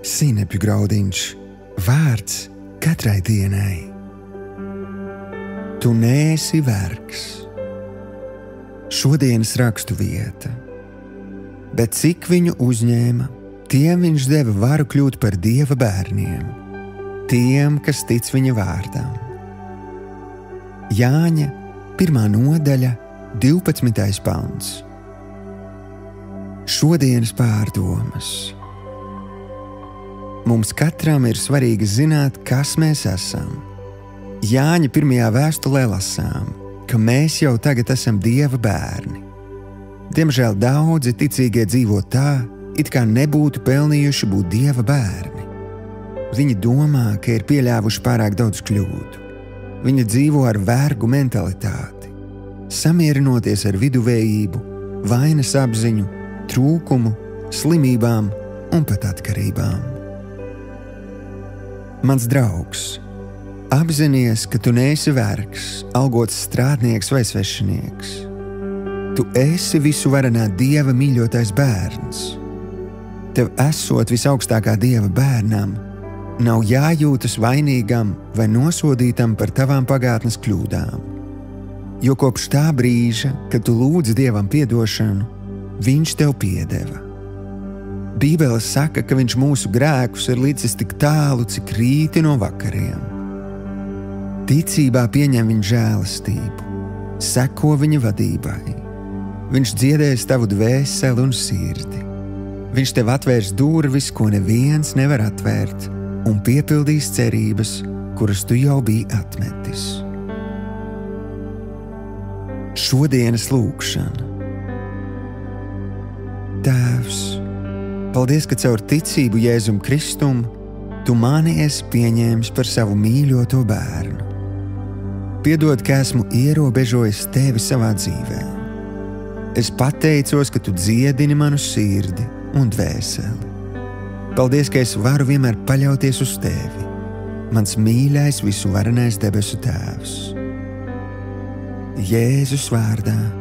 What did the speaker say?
Sinepju graudiņš, vārds katrai dienai. Tu neesi vergs. Šodienas rakstu vieta. Bet cik viņu uzņēma, tiem viņš deva varu kļūt par Dieva bērniem, tiem, kas tic viņa vārdam. Jāņa 1. nodaļa, 12. pants. Šodienas pārdomas. Mums katram ir svarīgi zināt, kas mēs esam. Jāņa 1. vēstulē lasām, ka mēs jau tagad esam Dieva bērni. Diemžēl daudzi ticīgie dzīvo tā, it kā nebūtu pelnījuši būt Dieva bērni. Viņi domā, ka ir pieļāvuši pārāk daudz kļūdu. Viņi dzīvo ar vergu mentalitāti, samierinoties ar viduvējību, vainas apziņu, trūkumu, slimībām un pat atkarībām. Mans draugs, apzinies, ka tu neesi vergs, algots strādnieks vai svešinieks. Tu esi visuvarenā Dieva mīļotais bērns. Tev esot visaugstākā Dieva bērnam, nav jājūtas vainīgam vai nosodītam par tavām pagātnes kļūdām. Jo kopš tā brīža, kad tu lūdzi Dievam piedošanu, Viņš tev piedeva. Bībele saka, ka Viņš mūsu grēkus ir licis tik tālu, cik rīti no vakariem. Ticībā pieņem Viņa žēlastību, seko Viņa vadībai. Viņš dziedēs tavu dvēseli un sirdi. Viņš tev atvērs durvis, ko neviens nevar atvērt, un piepildīs cerības, kuras tu jau biji atmetis. Šodienas lūkšana. Tēvs, paldies, ka caur ticību Jēzum Kristum tu mani esi pieņēmis par savu mīļoto bērnu. Piedod, ka esmu ierobežojis tevi savā dzīvē. Es pateicos, ka tu dziedini manu sirdi un dvēseli. Paldies, ka es varu vienmēr paļauties uz tevi, mans mīļais visuvarenais debesu Tēvs. Jēzus vārdā.